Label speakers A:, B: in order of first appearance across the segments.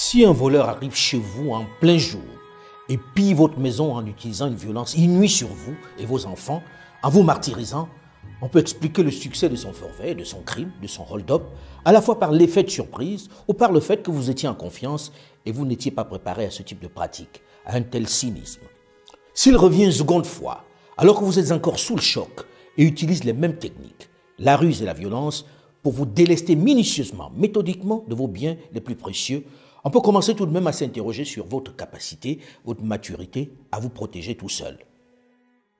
A: Si un voleur arrive chez vous en plein jour et pille votre maison en utilisant une violence inouïe sur vous et vos enfants, en vous martyrisant, on peut expliquer le succès de son forfait, de son crime, de son hold-up, à la fois par l'effet de surprise ou par le fait que vous étiez en confiance et vous n'étiez pas préparé à ce type de pratique, à un tel cynisme. S'il revient une seconde fois, alors que vous êtes encore sous le choc et utilise les mêmes techniques, la ruse et la violence, pour vous délester minutieusement, méthodiquement de vos biens les plus précieux, on peut commencer tout de même à s'interroger sur votre capacité, votre maturité à vous protéger tout seul.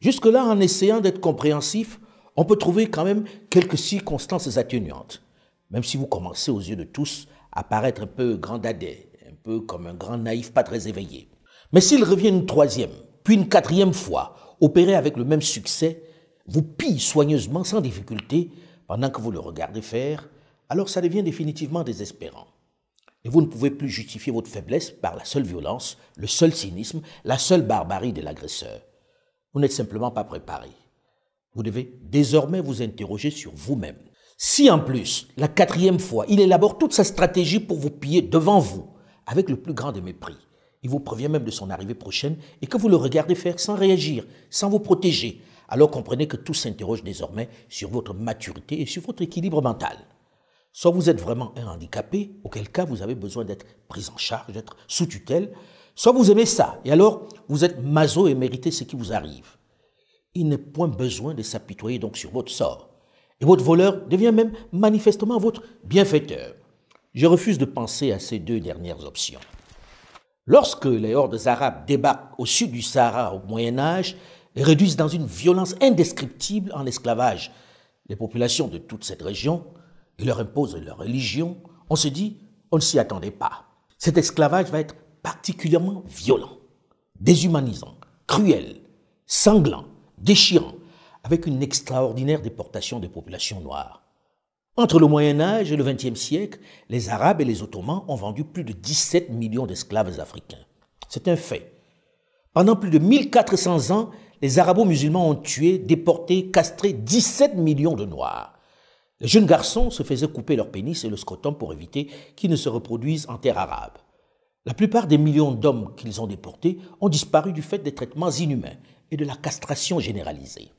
A: Jusque-là, en essayant d'être compréhensif, on peut trouver quand même quelques circonstances atténuantes, même si vous commencez aux yeux de tous à paraître un peu grand dadais, un peu comme un grand naïf pas très éveillé. Mais s'il revient une troisième, puis une quatrième fois, opéré avec le même succès, vous pille soigneusement sans difficulté pendant que vous le regardez faire, alors ça devient définitivement désespérant. Et vous ne pouvez plus justifier votre faiblesse par la seule violence, le seul cynisme, la seule barbarie de l'agresseur. Vous n'êtes simplement pas préparé. Vous devez désormais vous interroger sur vous-même. Si en plus, la quatrième fois, il élabore toute sa stratégie pour vous piller devant vous, avec le plus grand des mépris, il vous prévient même de son arrivée prochaine et que vous le regardez faire sans réagir, sans vous protéger, alors comprenez que tout s'interroge désormais sur votre maturité et sur votre équilibre mental. Soit vous êtes vraiment un handicapé, auquel cas vous avez besoin d'être pris en charge, d'être sous tutelle, soit vous aimez ça, et alors vous êtes maso et méritez ce qui vous arrive. Il n'est point besoin de s'apitoyer donc sur votre sort. Et votre voleur devient même manifestement votre bienfaiteur. Je refuse de penser à ces deux dernières options. Lorsque les hordes arabes débarquent au sud du Sahara au Moyen-Âge, les réduisent dans une violence indescriptible en esclavage les populations de toute cette région, et leur imposent leur religion, on se dit, on ne s'y attendait pas. Cet esclavage va être particulièrement violent, déshumanisant, cruel, sanglant, déchirant, avec une extraordinaire déportation des populations noires. Entre le Moyen-Âge et le XXe siècle, les Arabes et les Ottomans ont vendu plus de 17 millions d'esclaves africains. C'est un fait. Pendant plus de 1400 ans, les arabo-musulmans ont tué, déporté, castré 17 millions de Noirs. Les jeunes garçons se faisaient couper leur pénis et le scrotum pour éviter qu'ils ne se reproduisent en terre arabe. La plupart des millions d'hommes qu'ils ont déportés ont disparu du fait des traitements inhumains et de la castration généralisée.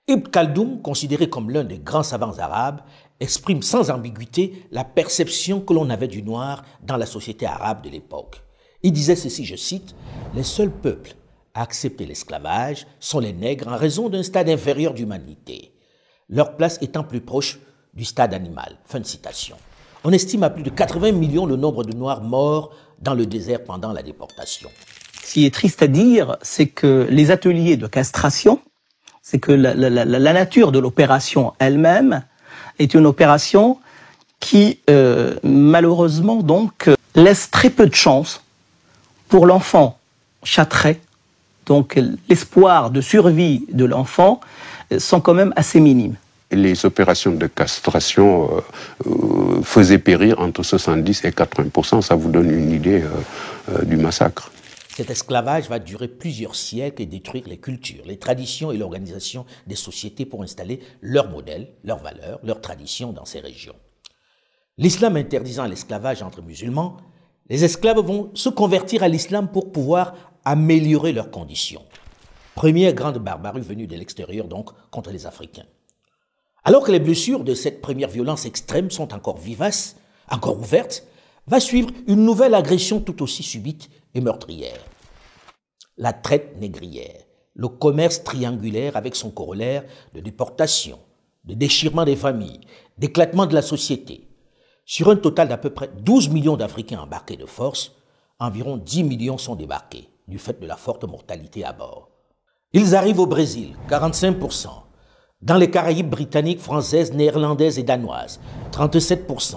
A: Ibn Khaldoun, considéré comme l'un des grands savants arabes, exprime sans ambiguïté la perception que l'on avait du noir dans la société arabe de l'époque. Il disait ceci, je cite, « Les seuls peuples à accepter l'esclavage sont les nègres en raison d'un stade inférieur d'humanité, leur place étant plus proche du stade animal. » Fin de citation. On estime à plus de 80 millions le nombre de Noirs morts dans le désert pendant la déportation.
B: Ce qui est triste à dire, c'est que les ateliers de castration, c'est que la nature de l'opération elle-même est une opération qui, malheureusement, donc, laisse très peu de chance pour l'enfant châtré. Donc, l'espoir de survie de l'enfant sont quand même assez minimes.
C: Les opérations de castration faisaient périr entre 70 et 80%. Ça vous donne une idée du massacre.
A: Cet esclavage va durer plusieurs siècles et détruire les cultures, les traditions et l'organisation des sociétés pour installer leurs modèles, leurs valeurs, leurs traditions dans ces régions. L'islam interdisant l'esclavage entre musulmans, les esclaves vont se convertir à l'islam pour pouvoir améliorer leurs conditions. Première grande barbarie venue de l'extérieur donc contre les Africains. Alors que les blessures de cette première violence extrême sont encore vivaces, encore ouvertes, va suivre une nouvelle agression tout aussi subite et meurtrière. La traite négrière, le commerce triangulaire avec son corollaire de déportation, de déchirement des familles, d'éclatement de la société. Sur un total d'à peu près 12 millions d'Africains embarqués de force, environ 10 millions sont débarqués du fait de la forte mortalité à bord. Ils arrivent au Brésil, 45%. Dans les Caraïbes britanniques, françaises, néerlandaises et danoises, 37%.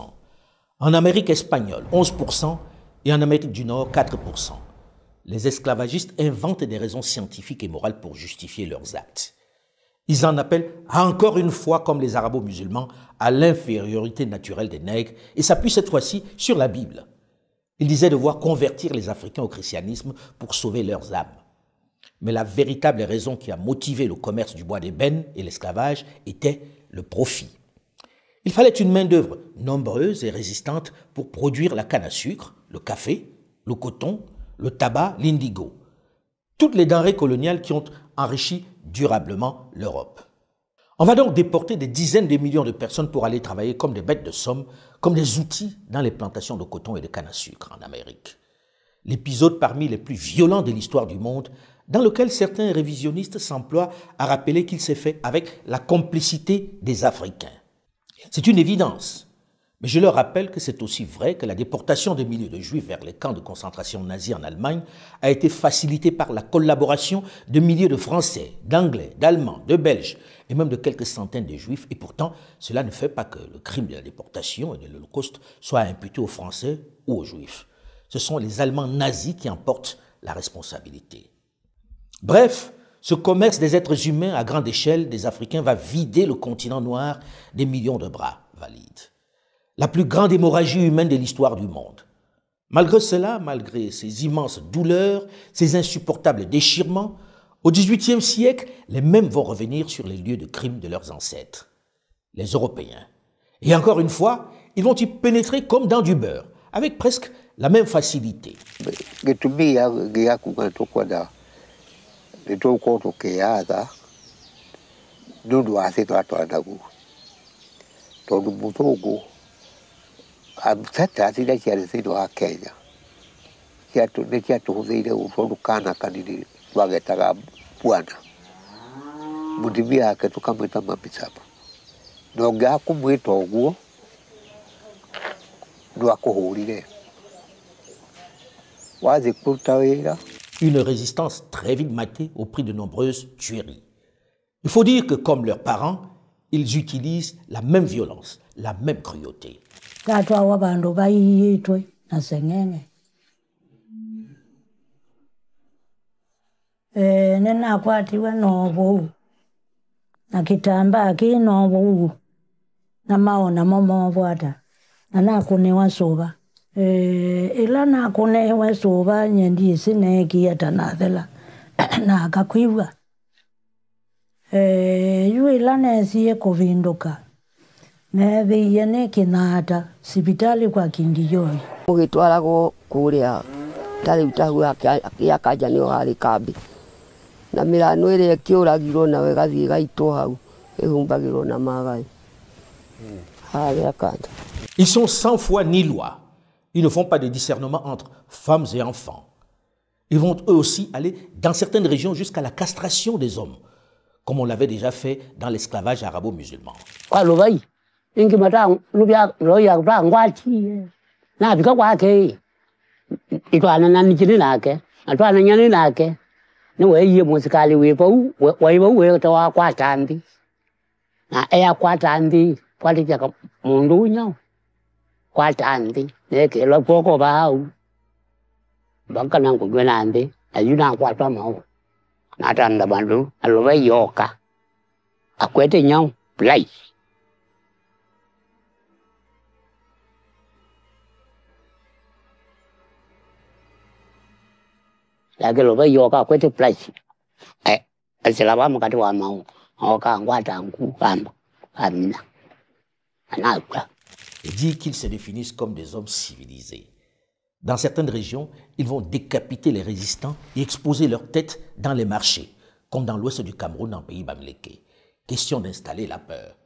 A: En Amérique espagnole, 11%. Et en Amérique du Nord, 4%. Les esclavagistes inventent des raisons scientifiques et morales pour justifier leurs actes. Ils en appellent, encore une fois, comme les arabo-musulmans, à l'infériorité naturelle des nègres et s'appuient cette fois-ci sur la Bible. Ils disaient devoir convertir les Africains au christianisme pour sauver leurs âmes. Mais la véritable raison qui a motivé le commerce du bois d'ébène et l'esclavage était le profit. Il fallait une main-d'œuvre nombreuse et résistante pour produire la canne à sucre, le café, le coton, le tabac, l'indigo. Toutes les denrées coloniales qui ont enrichi durablement l'Europe. On va donc déporter des dizaines de millions de personnes pour aller travailler comme des bêtes de somme, comme des outils dans les plantations de coton et de canne à sucre en Amérique. L'épisode parmi les plus violents de l'histoire du monde, dans lequel certains révisionnistes s'emploient à rappeler qu'il s'est fait avec la complicité des Africains. C'est une évidence, mais je leur rappelle que c'est aussi vrai que la déportation de milliers de Juifs vers les camps de concentration nazis en Allemagne a été facilitée par la collaboration de milliers de Français, d'Anglais, d'Allemands, de Belges et même de quelques centaines de Juifs. Et pourtant, cela ne fait pas que le crime de la déportation et de l'Holocauste soit imputé aux Français ou aux Juifs. Ce sont les Allemands nazis qui en portent la responsabilité. Bref, ce commerce des êtres humains à grande échelle des Africains va vider le continent noir des millions de bras valides. La plus grande hémorragie humaine de l'histoire du monde. Malgré cela, malgré ces immenses douleurs, ces insupportables déchirements, au XVIIIe siècle, les mêmes vont revenir sur les lieux de crime de leurs ancêtres, les Européens. Et encore une fois, ils vont y pénétrer comme dans du beurre, avec presque la même facilité. Une résistance très vite matée au prix de nombreuses tueries. Il faut dire que, comme leurs parents, ils utilisent la même violence, la même cruauté.
D: Ilana kune wesoba nyendi sineki atanathela na akakwiwa yu ilana siye kuvinduka na thiyene kinata sibitali kwa Kingijoyi
E: ugitwarago kuria tari utahu ya kaja ni hari kambi na mirano ire kiuragirwo na wegathie gaitwo hau ihumbagirwo na magai
A: Ils sont sans foi ni loi. Ils ne font pas de discernement entre femmes et enfants. Ils vont eux aussi aller dans certaines régions jusqu'à la castration des hommes, comme on l'avait déjà fait dans l'esclavage arabo-musulman.
D: Kwatandi neke lo poko bau bakana kugwenande ayuna kwatwa mau natanda bandu aloba yoka akwete nyau play lage loba yoka akwete play asilaba mukati wa mau oka ngwata nku kamba amina anakwa.
A: Et dit qu'ils se définissent comme des hommes civilisés. Dans certaines régions, ils vont décapiter les résistants et exposer leurs têtes dans les marchés, comme dans l'ouest du Cameroun, dans le pays Bamileke. Question d'installer la peur.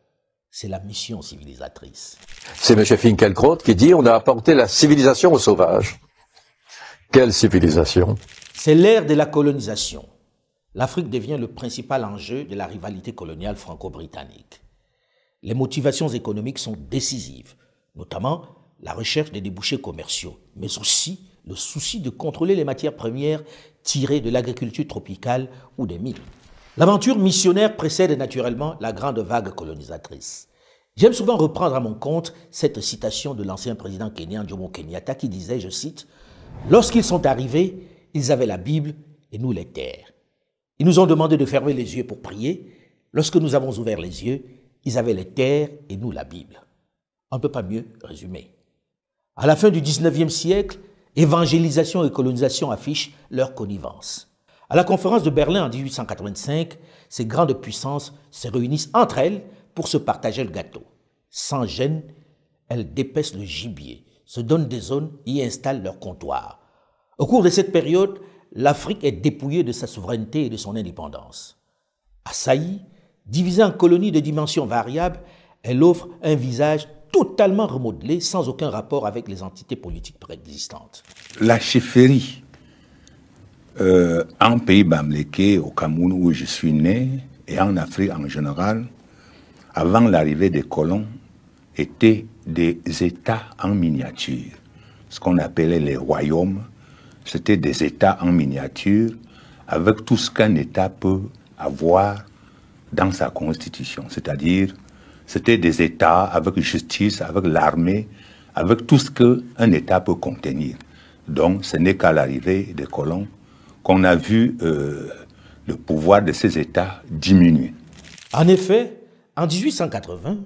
A: C'est la mission civilisatrice.
F: C'est M. Finkielkraut qui dit on a apporté la civilisation aux sauvages. Quelle civilisation?
A: C'est l'ère de la colonisation. L'Afrique devient le principal enjeu de la rivalité coloniale franco-britannique. Les motivations économiques sont décisives, notamment la recherche des débouchés commerciaux, mais aussi le souci de contrôler les matières premières tirées de l'agriculture tropicale ou des mines. L'aventure missionnaire précède naturellement la grande vague colonisatrice. J'aime souvent reprendre à mon compte cette citation de l'ancien président kenyan Jomo Kenyatta qui disait, je cite, « Lorsqu'ils sont arrivés, ils avaient la Bible et nous les terres. Ils nous ont demandé de fermer les yeux pour prier. Lorsque nous avons ouvert les yeux, ils avaient les terres et nous la Bible. » On ne peut pas mieux résumer. À la fin du 19e siècle, évangélisation et colonisation affichent leur connivence. À la conférence de Berlin en 1885, ces grandes puissances se réunissent entre elles pour se partager le gâteau. Sans gêne, elles dépècent le gibier, se donnent des zones et y installent leur comptoir. Au cours de cette période, l'Afrique est dépouillée de sa souveraineté et de son indépendance. Assaillie, divisée en colonies de dimensions variables, elle offre un visage totalement remodelé, sans aucun rapport avec les entités politiques préexistantes.
G: La chefferie en pays bamléké, au Cameroun où je suis né, et en Afrique en général, avant l'arrivée des colons, étaient des États en miniature. Ce qu'on appelait les royaumes, c'était des États en miniature, avec tout ce qu'un État peut avoir dans sa constitution. C'est-à-dire, c'était des États avec justice, avec l'armée, avec tout ce qu'un État peut contenir. Donc, ce n'est qu'à l'arrivée des colons qu'on a vu le pouvoir de ces États diminuer.
A: En effet, en 1880,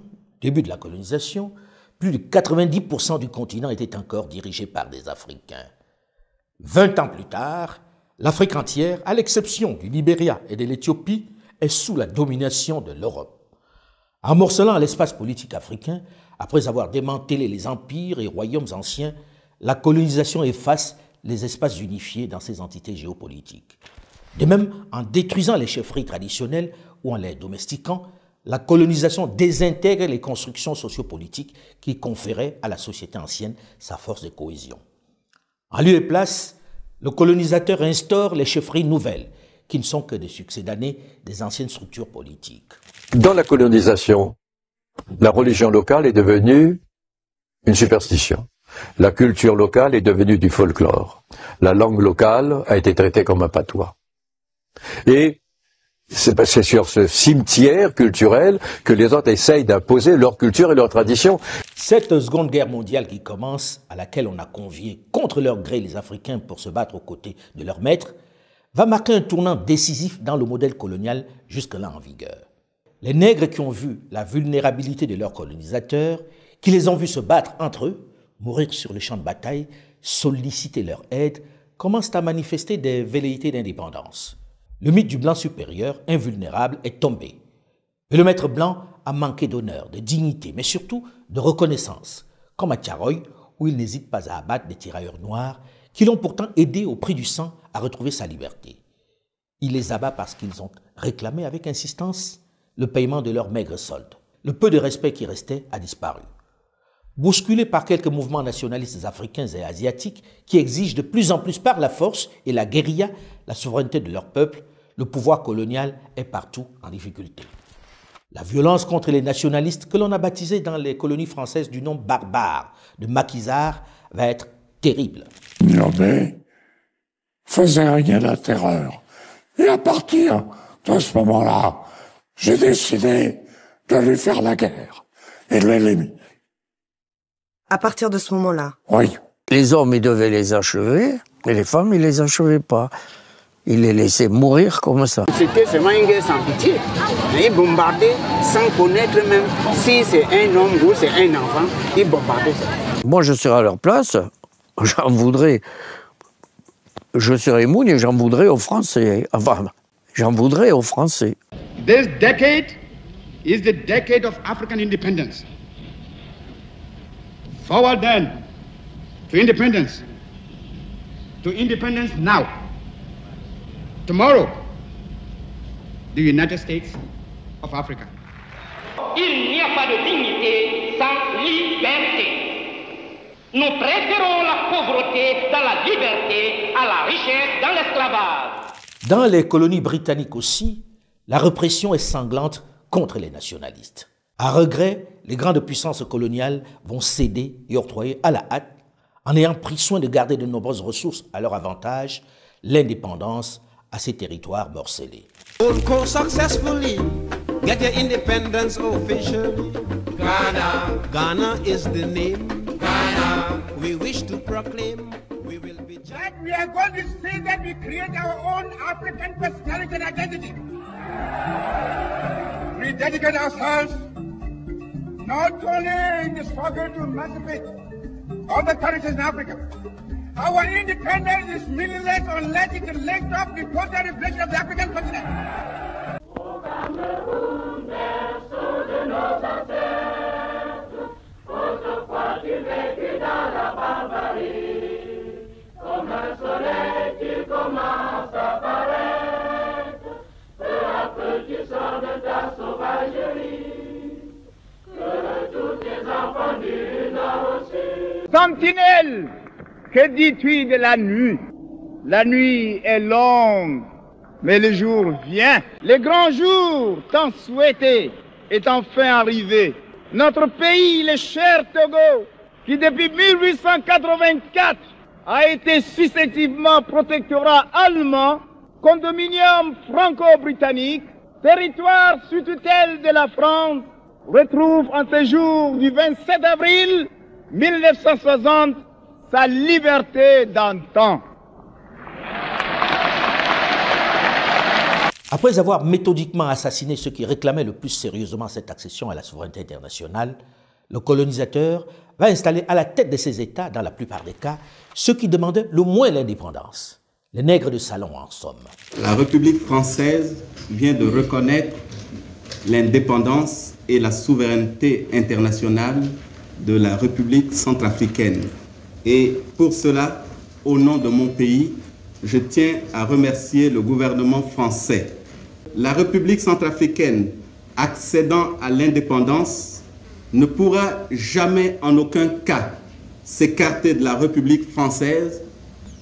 A: début de la colonisation, plus de 90% du continent était encore dirigé par des Africains. 20 ans plus tard, l'Afrique entière, à l'exception du Libéria et de l'Éthiopie, est sous la domination de l'Europe. En morcelant l'espace politique africain, après avoir démantelé les empires et royaumes anciens, la colonisation efface les espaces unifiés dans ces entités géopolitiques. De même, en détruisant les chefferies traditionnelles ou en les domestiquant, la colonisation désintègre les constructions sociopolitiques qui conféraient à la société ancienne sa force de cohésion. En lieu et place, le colonisateur instaure les chefferies nouvelles, qui ne sont que des succédanés des anciennes structures politiques.
F: Dans la colonisation, la religion locale est devenue une superstition. La culture locale est devenue du folklore. La langue locale a été traitée comme un patois. Et c'est sur ce cimetière culturel que les autres essayent d'imposer leur culture et leur tradition.
A: Cette Seconde Guerre mondiale qui commence, à laquelle on a convié contre leur gré les Africains pour se battre aux côtés de leurs maîtres, va marquer un tournant décisif dans le modèle colonial jusque-là en vigueur. Les nègres qui ont vu la vulnérabilité de leurs colonisateurs, qui les ont vus se battre entre eux, mourir sur le champ de bataille, solliciter leur aide, commencent à manifester des velléités d'indépendance. Le mythe du blanc supérieur, invulnérable, est tombé. Et le maître blanc a manqué d'honneur, de dignité, mais surtout de reconnaissance, comme à Tiaroy, où il n'hésite pas à abattre des tirailleurs noirs qui l'ont pourtant aidé au prix du sang à retrouver sa liberté. Il les abat parce qu'ils ont réclamé avec insistance le paiement de leur maigre solde. Le peu de respect qui restait a disparu. Bousculés par quelques mouvements nationalistes africains et asiatiques qui exigent de plus en plus par la force et la guérilla la souveraineté de leur peuple, le pouvoir colonial est partout en difficulté. La violence contre les nationalistes que l'on a baptisé dans les colonies françaises du nom barbare de maquisards va être terrible.
H: Niobé faisait régner la terreur. Et à partir de ce moment-là, j'ai décidé de lui faire la guerre et de l'éliminer.
I: À partir de ce moment-là?
H: Oui.
J: Les hommes, ils devaient les achever, et les femmes, ils les achevaient pas. Ils les laissaient mourir comme ça.
K: C'était seulement une guerre sans pitié. Ils bombardaient sans connaître même si c'est un homme ou c'est un enfant. Ils bombardaient ça.
J: Moi, je serais à leur place, j'en voudrais. Je serais Moune et j'en voudrais aux Français. Enfin, j'en voudrais aux Français.
L: This decade is the decade of African independence. Forward then to independence. To independence now. Tomorrow, the United States of Africa.
M: Il n'y a pas de dignité sans liberté. Nous préférons la pauvreté dans la liberté à la richesse dans l'esclavage.
A: Dans les colonies britanniques aussi, la répression est sanglante contre les nationalistes. À regret, les grandes puissances coloniales vont céder et octroyer à la hâte, en ayant pris soin de garder de nombreuses ressources à leur avantage, l'indépendance à ces territoires morcelés.
N: Go successfully, get your independence officially. Ghana is the name. Ghana, we wish to proclaim. We will be.
O: That we are going to see that we create our own African personality and identity. We dedicate ourselves not only in the struggle to emancipate all the territories in Africa. Our independence is meaningless unless it links up the total reflection of the African continent. Comme
P: un soleil qui commence à paraître, peu à peu tu sors de ta sauvagerie, que tous tes enfants du nord aussi.
O: Sentinelle, que dis-tu de la nuit? La nuit est longue, mais le jour vient. Le grand jour tant souhaité est enfin arrivé. Notre pays, le cher Togo, qui depuis 1884 a été successivement protectorat allemand, condominium franco-britannique, territoire sous tutelle de la France, retrouve en ce jour du 27 avril 1960 sa liberté d'antan.
A: Après avoir méthodiquement assassiné ceux qui réclamaient le plus sérieusement cette accession à la souveraineté internationale, le colonisateur va installer à la tête de ces États, dans la plupart des cas, ceux qui demandaient le moins l'indépendance. Les nègres de salon, en somme.
Q: La République française vient de reconnaître l'indépendance et la souveraineté internationale de la République centrafricaine. Et pour cela, au nom de mon pays, je tiens à remercier le gouvernement français. La République centrafricaine, accédant à l'indépendance, ne pourra jamais en aucun cas s'écarter de la République française,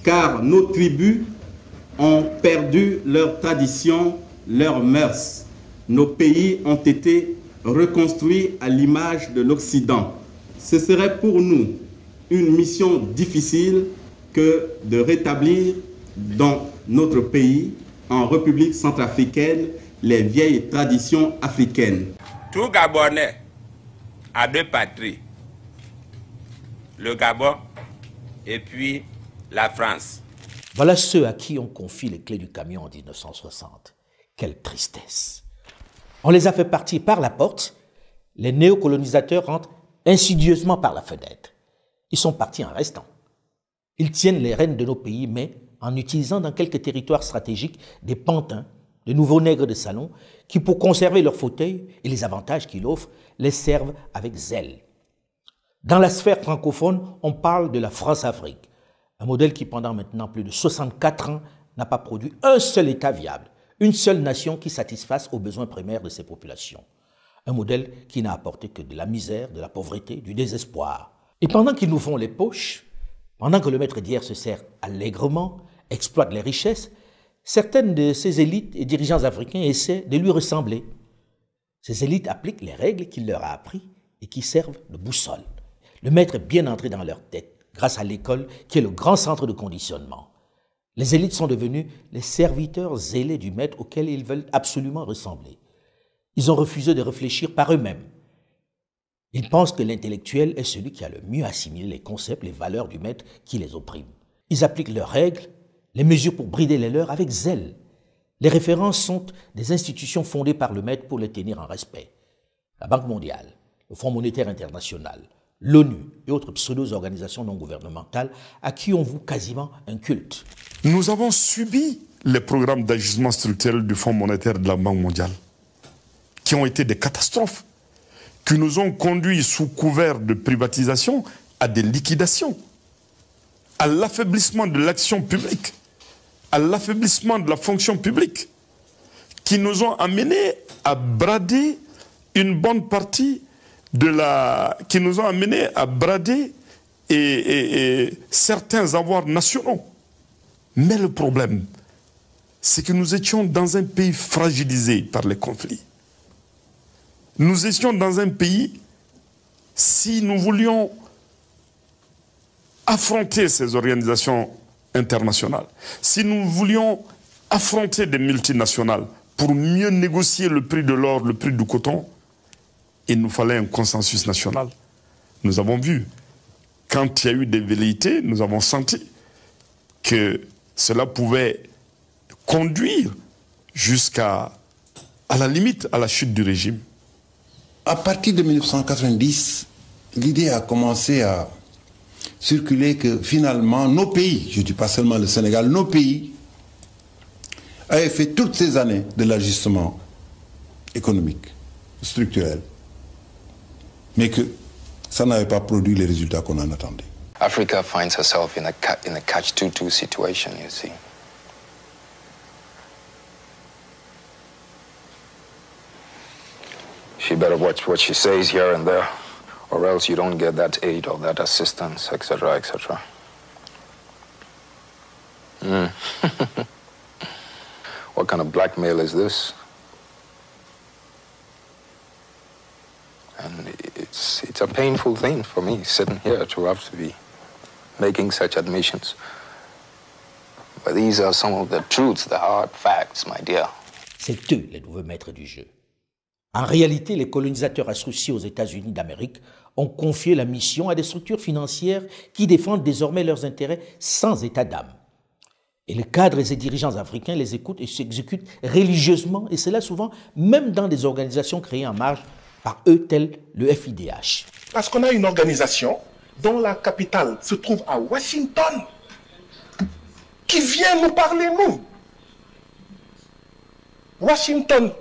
Q: car nos tribus ont perdu leurs traditions, leurs mœurs. Nos pays ont été reconstruits à l'image de l'Occident. Ce serait pour nous une mission difficile que de rétablir dans notre pays, en République centrafricaine, les vieilles traditions africaines.
R: Tout Gabonais a deux patries, le Gabon et puis la France.
A: Voilà ceux à qui on confie les clés du camion en 1960. Quelle tristesse! On les a fait partir par la porte, les néocolonisateurs rentrent insidieusement par la fenêtre. Ils sont partis en restant. Ils tiennent les rênes de nos pays, mais en utilisant dans quelques territoires stratégiques des pantins, de nouveaux nègres de salon, qui pour conserver leur fauteuil et les avantages qu'ils offrent, les servent avec zèle. Dans la sphère francophone, on parle de la France-Afrique, un modèle qui pendant maintenant plus de 64 ans n'a pas produit un seul État viable, une seule nation qui satisfasse aux besoins primaires de ses populations. Un modèle qui n'a apporté que de la misère, de la pauvreté, du désespoir. Et pendant qu'ils nous font les poches, pendant que le maître d'hier se sert allègrement, exploite les richesses, certaines de ces élites et dirigeants africains essaient de lui ressembler. Ces élites appliquent les règles qu'il leur a apprises et qui servent de boussole. Le maître est bien entré dans leur tête grâce à l'école qui est le grand centre de conditionnement. Les élites sont devenus les serviteurs zélés du maître auquel ils veulent absolument ressembler. Ils ont refusé de réfléchir par eux-mêmes. Ils pensent que l'intellectuel est celui qui a le mieux assimilé les concepts, les valeurs du maître qui les opprime. Ils appliquent leurs règles, les mesures pour brider les leurs avec zèle. Les références sont des institutions fondées par le maître pour les tenir en respect. La Banque mondiale, le Fonds monétaire international, l'ONU et autres pseudo-organisations non gouvernementales à qui on voue quasiment un culte.
S: Nous avons subi les programmes d'ajustement structurel du Fonds monétaire de la Banque mondiale, qui ont été des catastrophes, qui nous ont conduits sous couvert de privatisation à des liquidations, à l'affaiblissement de l'action publique, à l'affaiblissement de la fonction publique, qui nous ont amenés à brader une bonne partie qui nous ont amenés à brader certains avoirs nationaux. Mais le problème, c'est que nous étions dans un pays fragilisé par les conflits. Nous étions dans un pays, si nous voulions affronter ces organisations internationales, si nous voulions affronter des multinationales pour mieux négocier le prix de l'or, le prix du coton, il nous fallait un consensus national. Nous avons vu, quand il y a eu des velléités, nous avons senti que cela pouvait conduire jusqu'à la limite, à la chute du régime.
T: À partir de 1990, l'idée a commencé à circuler que finalement nos pays, je ne dis pas seulement le Sénégal, nos pays avaient fait toutes ces années de l'ajustement économique, structurel, mais que ça n'avait pas produit les résultats qu'on en attendait.
U: Africa finds herself in a catch-22 situation, you see. She better watch what she says here and there, or else you don't get that aid or that assistance, etc., etc. What kind of blackmail is this? And it's a painful thing for me, sitting here, to have to be making such admissions. But these are some of the truths, the hard facts, my dear.
A: C'est eux les nouveaux maîtres du jeu. En réalité, les colonisateurs associés aux États-Unis d'Amérique ont confié la mission à des structures financières qui défendent désormais leurs intérêts sans état d'âme. Et les cadres et les dirigeants africains les écoutent et s'exécutent religieusement, et cela souvent même dans des organisations créées en marge par eux, tels le FIDH.
V: Parce qu'on a une organisation dont la capitale se trouve à Washington, qui vient nous parler, nous. Washington,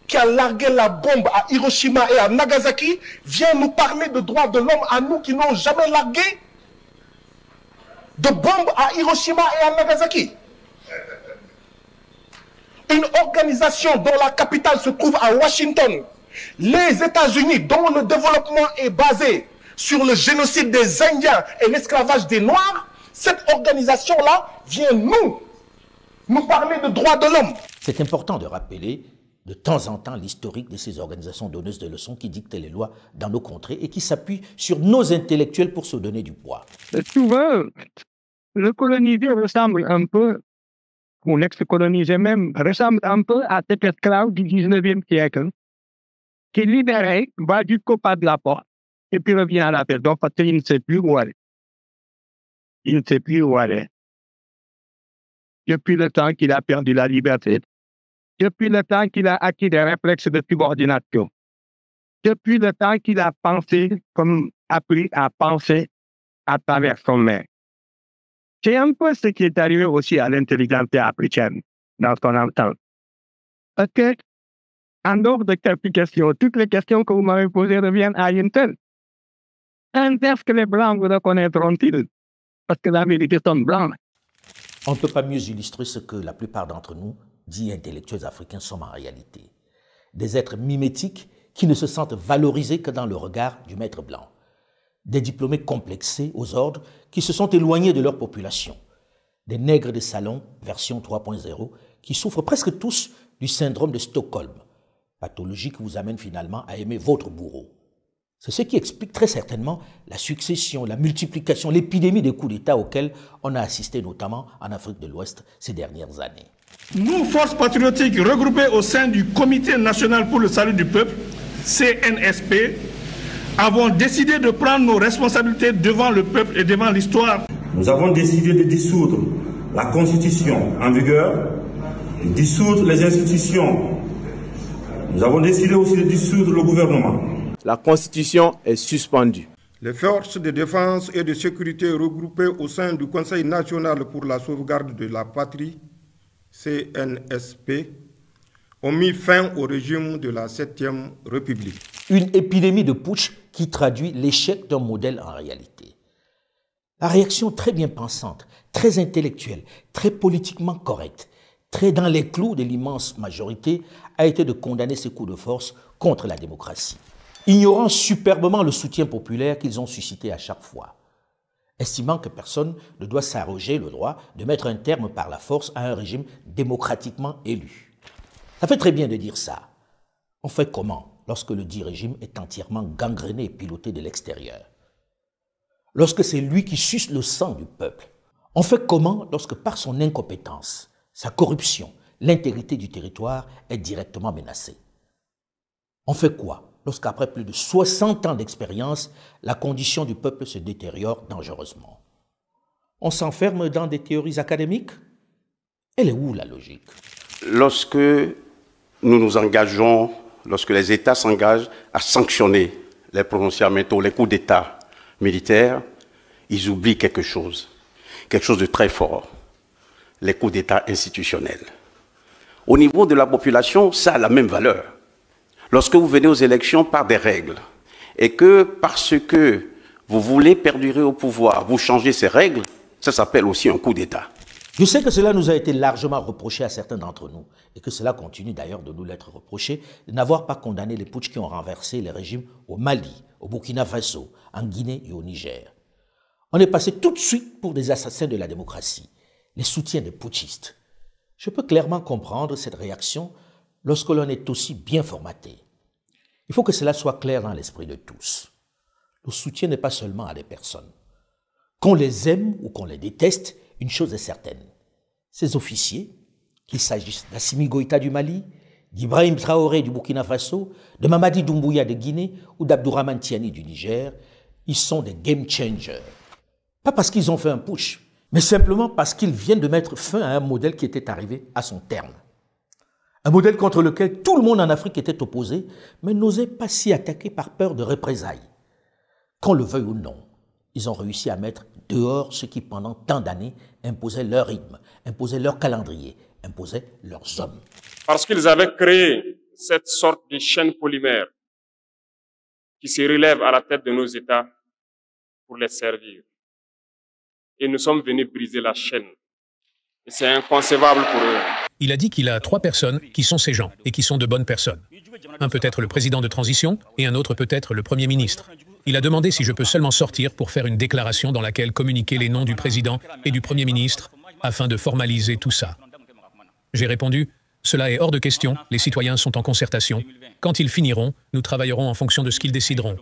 V: qui a largué la bombe à Hiroshima et à Nagasaki, vient nous parler de droits de l'homme à nous qui n'ont jamais largué de bombes à Hiroshima et à Nagasaki. Une organisation dont la capitale se trouve à Washington, les États-Unis, dont le développement est basé sur le génocide des Indiens et l'esclavage des Noirs, cette organisation-là vient nous parler de droits de l'homme.
A: C'est important de rappeler de temps en temps l'historique de ces organisations donneuses de leçons qui dictent les lois dans nos contrées et qui s'appuient sur nos intellectuels pour se donner du poids.
W: Souvent, le colonisé ressemble un peu, ou l'ex-colonisé même, ressemble un peu à cet esclave du 19e siècle qui est libéré, va jusqu'au pas de la porte et puis revient à la maison parce qu'il ne sait plus où aller. Il ne sait plus où aller. Depuis le temps qu'il a perdu la liberté, depuis le temps qu'il a acquis des réflexes de subordination, depuis le temps qu'il a pensé, comme appris à penser à travers son main. C'est un peu ce qui est arrivé aussi à l'intelligence africaine dans son ensemble. Parce que, en dehors de quelques questions, toutes les questions que vous m'avez posées reviennent à une seule. Quand est-ce que les Blancs vous reconnaîtront-ils? Parce que la vérité sont blancs.
A: On ne peut pas mieux illustrer ce que la plupart d'entre nous, dits intellectuels africains, sommes en réalité. Des êtres mimétiques qui ne se sentent valorisés que dans le regard du maître blanc. Des diplômés complexés aux ordres qui se sont éloignés de leur population. Des nègres de salon, version 3.0, qui souffrent presque tous du syndrome de Stockholm, pathologie qui vous amène finalement à aimer votre bourreau. C'est ce qui explique très certainement la succession, la multiplication, l'épidémie des coups d'État auxquels on a assisté notamment en Afrique de l'Ouest ces dernières années.
V: Nous, forces patriotiques regroupées au sein du Comité national pour le salut du peuple, CNSP, avons décidé de prendre nos responsabilités devant le peuple et devant l'histoire.
X: Nous avons décidé de dissoudre la Constitution en vigueur, de dissoudre les institutions. Nous avons décidé aussi de dissoudre le gouvernement.
Y: La Constitution est suspendue.
V: Les forces de défense et de sécurité regroupées au sein du Conseil national pour la sauvegarde de la patrie, CNSP, ont mis fin au régime de la 7e République.
A: Une épidémie de putsch qui traduit l'échec d'un modèle en réalité. La réaction très bien pensante, très intellectuelle, très politiquement correcte, très dans les clous de l'immense majorité, a été de condamner ces coups de force contre la démocratie, ignorant superbement le soutien populaire qu'ils ont suscité à chaque fois, estimant que personne ne doit s'arroger le droit de mettre un terme par la force à un régime démocratiquement élu. Ça fait très bien de dire ça. On fait comment lorsque le dit régime est entièrement gangréné et piloté de l'extérieur? Lorsque c'est lui qui suce le sang du peuple? On fait comment lorsque par son incompétence, sa corruption, l'intégrité du territoire est directement menacée? On fait quoi lorsqu'après plus de 60 ans d'expérience, la condition du peuple se détériore dangereusement? On s'enferme dans des théories académiques? Elle est où la logique?
Z: Lorsque nous nous engageons, lorsque les États s'engagent à sanctionner les prononciaments, les coups d'État militaires, ils oublient quelque chose de très fort, les coups d'État institutionnels. Au niveau de la population, ça a la même valeur. Lorsque vous venez aux élections par des règles, et que parce que Vous voulez perdurer au pouvoir, vous changez ces règles, ça s'appelle aussi un coup d'État.
A: Je sais que cela nous a été largement reproché à certains d'entre nous, et que cela continue d'ailleurs de nous l'être reproché, de n'avoir pas condamné les putschs qui ont renversé les régimes au Mali, au Burkina Faso, en Guinée et au Niger. On est passé tout de suite pour des assassins de la démocratie, les soutiens des putschistes. Je peux clairement comprendre cette réaction lorsque l'on est aussi bien formaté. Il faut que cela soit clair dans l'esprit de tous. Le soutien n'est pas seulement à des personnes. Qu'on les aime ou qu'on les déteste, une chose est certaine. Ces officiers, qu'il s'agisse d'Assimi Goïta du Mali, d'Ibrahim Traoré du Burkina Faso, de Mamadi Doumbouya de Guinée ou d'Abdourahmane Tiani du Niger, ils sont des game changers. Pas parce qu'ils ont fait un putsch, mais simplement parce qu'ils viennent de mettre fin à un modèle qui était arrivé à son terme. Un modèle contre lequel tout le monde en Afrique était opposé, mais n'osait pas s'y attaquer par peur de représailles. Qu'on le veuille ou non, ils ont réussi à mettre dehors ceux qui, pendant tant d'années, imposaient leur rythme, imposaient leur calendrier, imposaient leurs hommes.
B: Parce qu'ils avaient créé cette sorte de chaîne polymère qui se relève à la tête de nos États pour les servir. Et nous sommes venus briser la chaîne. Et c'est inconcevable pour eux.
C: Il a dit qu'il a 3 personnes qui sont ses gens et qui sont de bonnes personnes. Un peut être le président de transition et un autre peut être le Premier ministre. Il a demandé si je peux seulement sortir pour faire une déclaration dans laquelle communiquer les noms du président et du Premier ministre afin de formaliser tout ça. J'ai répondu, cela est hors de question, les citoyens sont en concertation. Quand ils finiront, nous travaillerons en fonction de ce qu'ils décideront.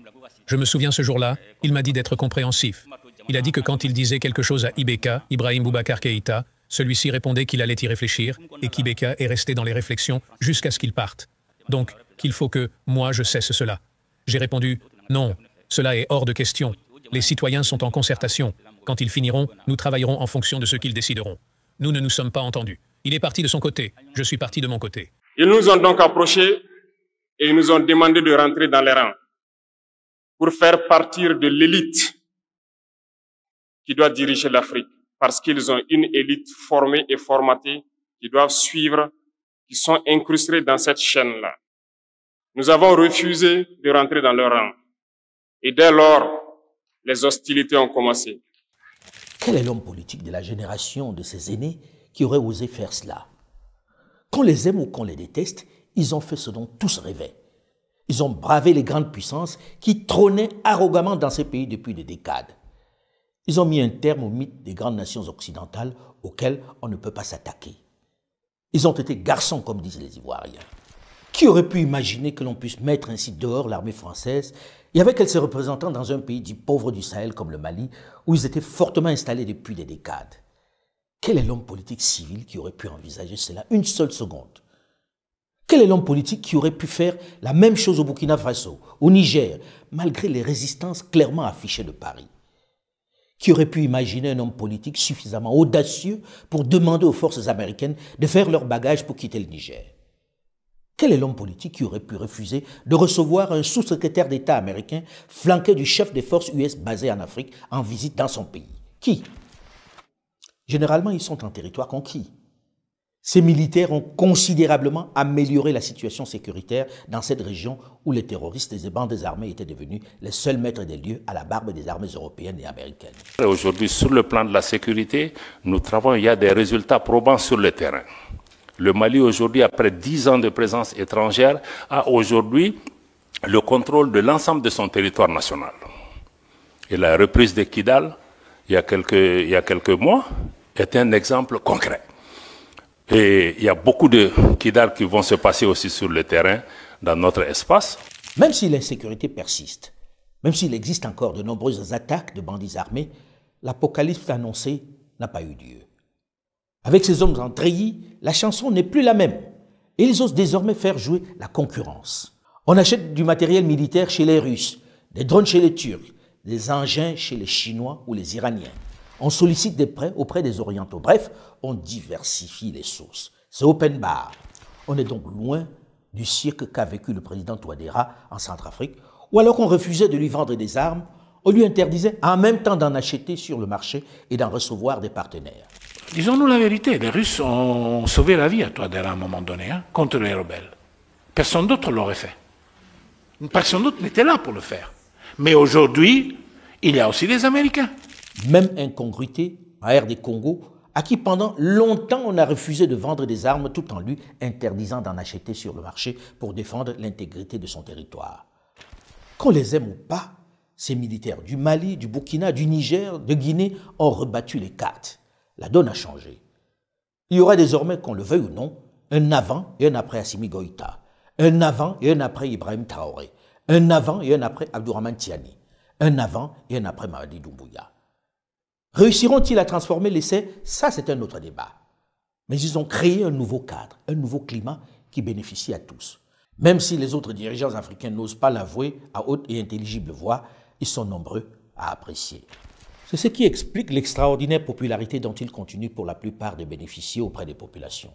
C: Je me souviens ce jour-là, il m'a dit d'être compréhensif. Il a dit que quand il disait quelque chose à Ibeka, Ibrahim Boubacar Keïta, celui-ci répondait qu'il allait y réfléchir et qu'Ibeka est resté dans les réflexions jusqu'à ce qu'il parte. Donc, qu'il faut que moi je cesse cela. J'ai répondu, non, cela est hors de question. Les citoyens sont en concertation. Quand ils finiront, nous travaillerons en fonction de ce qu'ils décideront. Nous ne nous sommes pas entendus. Il est parti de son côté, je suis parti de mon côté.
B: Ils nous ont donc approchés et ils nous ont demandé de rentrer dans les rangs pour faire partir de l'élite qui doit diriger l'Afrique, parce qu'ils ont une élite formée et formatée qui doivent suivre, qui sont incrustés dans cette chaîne-là. Nous avons refusé de rentrer dans leur rang. Et dès lors, les hostilités ont commencé.
A: Quel est l'homme politique de la génération de ces aînés qui aurait osé faire cela? Qu'on les aime ou qu'on les déteste, ils ont fait ce dont tous rêvaient. Ils ont bravé les grandes puissances qui trônaient arrogamment dans ces pays depuis des décades. Ils ont mis un terme au mythe des grandes nations occidentales auxquelles on ne peut pas s'attaquer. Ils ont été garçons, comme disent les Ivoiriens. Qui aurait pu imaginer que l'on puisse mettre ainsi dehors l'armée française et avec elle ses représentants dans un pays dit pauvre du Sahel comme le Mali, où ils étaient fortement installés depuis des décades? Quel est l'homme politique civil qui aurait pu envisager cela une seule seconde? Quel est l'homme politique qui aurait pu faire la même chose au Burkina Faso, au Niger, malgré les résistances clairement affichées de Paris? Qui aurait pu imaginer un homme politique suffisamment audacieux pour demander aux forces américaines de faire leur bagage pour quitter le Niger? Quel est l'homme politique qui aurait pu refuser de recevoir un sous-secrétaire d'État américain flanqué du chef des forces US basé en Afrique en visite dans son pays? Qui? Généralement, ils sont en territoire conquis. Ces militaires ont considérablement amélioré la situation sécuritaire dans cette région où les terroristes et les bandes armées étaient devenus les seuls maîtres des lieux à la barbe des armées européennes et américaines.
D: Aujourd'hui, sur le plan de la sécurité, nous travaillons, il y a des résultats probants sur le terrain. Le Mali, aujourd'hui, après 10 ans de présence étrangère, a aujourd'hui le contrôle de l'ensemble de son territoire national. Et la reprise de Kidal, il y a quelques mois, est un exemple concret. Et il y a beaucoup de Kidal qui vont se passer aussi sur le terrain, dans notre espace.
A: Même si l'insécurité persiste, même s'il existe encore de nombreuses attaques de bandits armés, l'apocalypse annoncée n'a pas eu lieu. Avec ces hommes en treillis, la chanson n'est plus la même. Et ils osent désormais faire jouer la concurrence. On achète du matériel militaire chez les Russes, des drones chez les Turcs, des engins chez les Chinois ou les Iraniens. On sollicite des prêts auprès des Orientaux. Bref, on diversifie les sources. C'est open bar. On est donc loin du siècle qu'a vécu le président Touadéra en Centrafrique, ou alors qu'on refusait de lui vendre des armes, on lui interdisait en même temps d'en acheter sur le marché et d'en recevoir des partenaires.
E: Disons-nous la vérité, les Russes ont sauvé la vie à Touadéra à un moment donné, contre les rebelles. Personne d'autre l'aurait fait. Personne d'autre n'était là pour le faire. Mais aujourd'hui, Il y a aussi les Américains.
A: Même incongruité en RD Congo, à qui pendant longtemps on a refusé de vendre des armes tout en lui interdisant d'en acheter sur le marché pour défendre l'intégrité de son territoire. Qu'on les aime ou pas, ces militaires du Mali, du Burkina, du Niger, de Guinée ont rebattu les cartes. La donne a changé. Il y aura désormais, qu'on le veuille ou non, un avant et un après Assimi Goïta, un avant et un après Ibrahim Traoré, un avant et un après Abdourahmane Tiani, un avant et un après Mamadi Doumbouya. Réussiront-ils à transformer l'essai? Ça, c'est un autre débat. Mais ils ont créé un nouveau cadre, un nouveau climat qui bénéficie à tous. Même si les autres dirigeants africains n'osent pas l'avouer à haute et intelligible voix, ils sont nombreux à apprécier. C'est ce qui explique l'extraordinaire popularité dont ils continuent pour la plupart de bénéficier auprès des populations.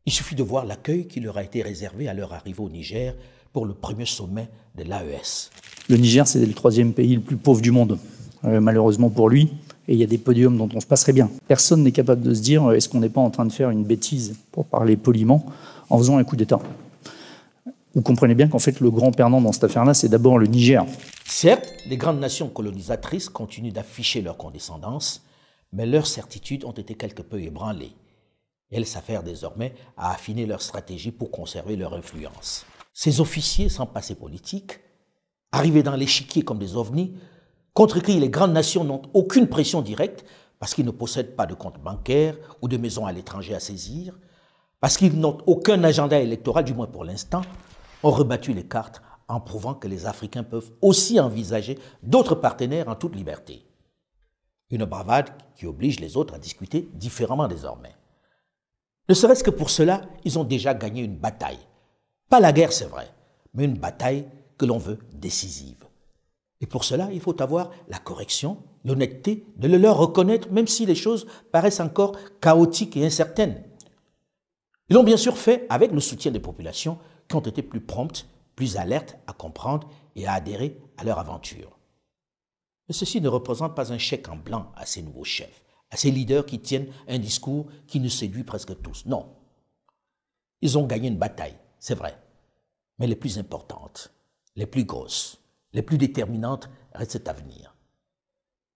A: Il suffit de voir l'accueil qui leur a été réservé à leur arrivée au Niger pour le premier sommet de l'AES.
F: Le Niger, c'est le 3e pays le plus pauvre du monde, malheureusement pour lui. Et il y a des podiums dont on se passerait bien. Personne n'est capable de se dire, est-ce qu'on n'est pas en train de faire une bêtise, pour parler poliment, en faisant un coup d'État. Vous comprenez bien qu'en fait, le grand perdant dans cette affaire-là, c'est d'abord le Niger.
A: Certes, les grandes nations colonisatrices continuent d'afficher leur condescendance, mais leurs certitudes ont été quelque peu ébranlées. Elles s'affairent désormais à affiner leur stratégie pour conserver leur influence. Ces officiers sans passé politique, arrivés dans l'échiquier comme des ovnis, contre qui les grandes nations n'ont aucune pression directe parce qu'ils ne possèdent pas de compte bancaire ou de maison à l'étranger à saisir, parce qu'ils n'ont aucun agenda électoral, du moins pour l'instant, ont rebattu les cartes en prouvant que les Africains peuvent aussi envisager d'autres partenaires en toute liberté. Une bravade qui oblige les autres à discuter différemment désormais. Ne serait-ce que pour cela, ils ont déjà gagné une bataille. Pas la guerre, c'est vrai, mais une bataille que l'on veut décisive. Et pour cela, il faut avoir la correction, l'honnêteté de le leur reconnaître, même si les choses paraissent encore chaotiques et incertaines. Ils l'ont bien sûr fait avec le soutien des populations qui ont été plus promptes, plus alertes à comprendre et à adhérer à leur aventure. Mais ceci ne représente pas un chèque en blanc à ces nouveaux chefs, à ces leaders qui tiennent un discours qui nous séduit presque tous. Non. Ils ont gagné une bataille, c'est vrai, mais les plus importantes, les plus grosses, les plus déterminantes restent à venir.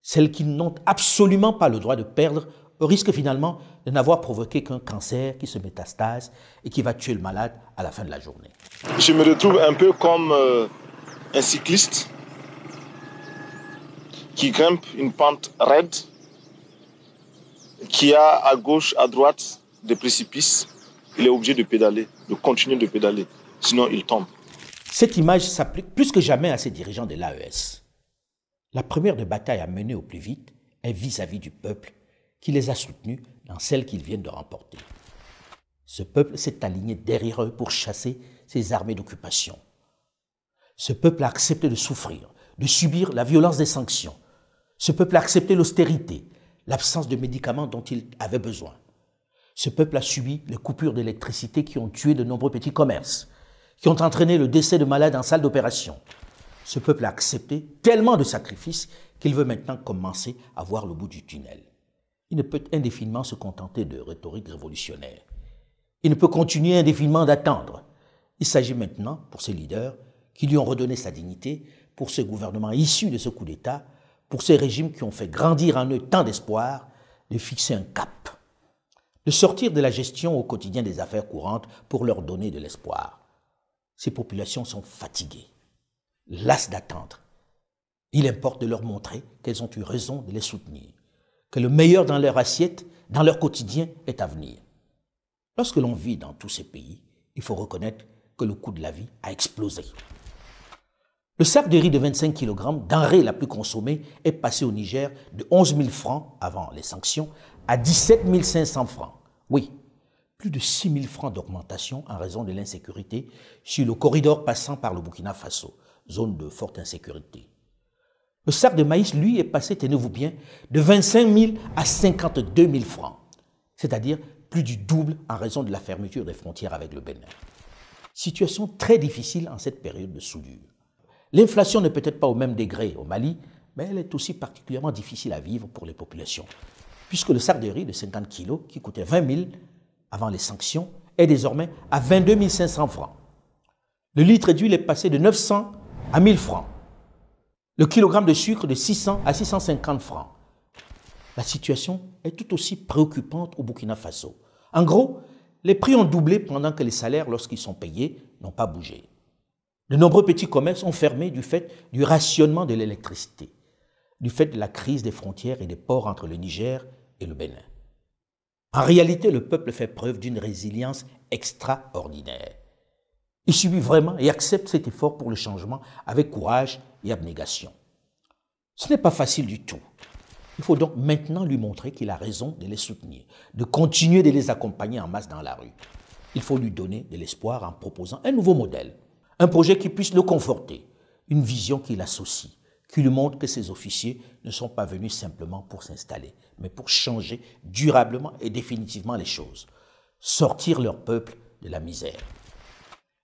A: Celles qui n'ont absolument pas le droit de perdre au risque finalement de n'avoir provoqué qu'un cancer qui se métastase et qui va tuer le malade à la fin de la journée.
G: Je me retrouve un peu comme un cycliste qui grimpe une pente raide, qui a à gauche, à droite des précipices. Il est obligé de pédaler, de continuer de pédaler, sinon il tombe.
A: Cette image s'applique plus que jamais à ces dirigeants de l'AES. La première de bataille à mener au plus vite est vis-à-vis du peuple qui les a soutenus dans celle qu'ils viennent de remporter. Ce peuple s'est aligné derrière eux pour chasser ces armées d'occupation. Ce peuple a accepté de souffrir, de subir la violence des sanctions. Ce peuple a accepté l'austérité, l'absence de médicaments dont il avait besoin. Ce peuple a subi les coupures d'électricité qui ont tué de nombreux petits commerces, qui ont entraîné le décès de malades en salle d'opération. Ce peuple a accepté tellement de sacrifices qu'il veut maintenant commencer à voir le bout du tunnel. Il ne peut indéfiniment se contenter de rhétorique révolutionnaire. Il ne peut continuer indéfiniment d'attendre. Il s'agit maintenant, pour ces leaders, qui lui ont redonné sa dignité, pour ce gouvernement issu de ce coup d'État, pour ces régimes qui ont fait grandir en eux tant d'espoir, de fixer un cap, de sortir de la gestion au quotidien des affaires courantes pour leur donner de l'espoir. Ces populations sont fatiguées, lasses d'attendre. Il importe de leur montrer qu'elles ont eu raison de les soutenir, que le meilleur dans leur assiette, dans leur quotidien, est à venir. Lorsque l'on vit dans tous ces pays, il faut reconnaître que le coût de la vie a explosé. Le sac de riz de 25 kg, denrée la plus consommée, est passé au Niger de 11 000 francs avant les sanctions à 17 500 francs. Oui, plus de 6 000 francs d'augmentation en raison de l'insécurité sur le corridor passant par le Burkina Faso, zone de forte insécurité. Le sac de maïs, lui, est passé, tenez-vous bien, de 25 000 à 52 000 francs, c'est-à-dire plus du double en raison de la fermeture des frontières avec le Bénin. Situation très difficile en cette période de soudure. L'inflation n'est peut-être pas au même degré au Mali, mais elle est aussi particulièrement difficile à vivre pour les populations, puisque le sac de riz de 50 kg, qui coûtait 20 000 avant les sanctions, est désormais à 22 500 francs. Le litre d'huile est passé de 900 à 1000 francs. Le kilogramme de sucre de 600 à 650 francs. La situation est tout aussi préoccupante au Burkina Faso. En gros, les prix ont doublé pendant que les salaires, lorsqu'ils sont payés, n'ont pas bougé. De nombreux petits commerces ont fermé du fait du rationnement de l'électricité, du fait de la crise des frontières et des ports entre le Niger et le Bénin. En réalité, le peuple fait preuve d'une résilience extraordinaire. Il subit vraiment et accepte cet effort pour le changement avec courage et abnégation. Ce n'est pas facile du tout. Il faut donc maintenant lui montrer qu'il a raison de les soutenir, de continuer de les accompagner en masse dans la rue. Il faut lui donner de l'espoir en proposant un nouveau modèle, un projet qui puisse le conforter, une vision qui l'associe, qui lui montre que ces officiers ne sont pas venus simplement pour s'installer, mais pour changer durablement et définitivement les choses, sortir leur peuple de la misère.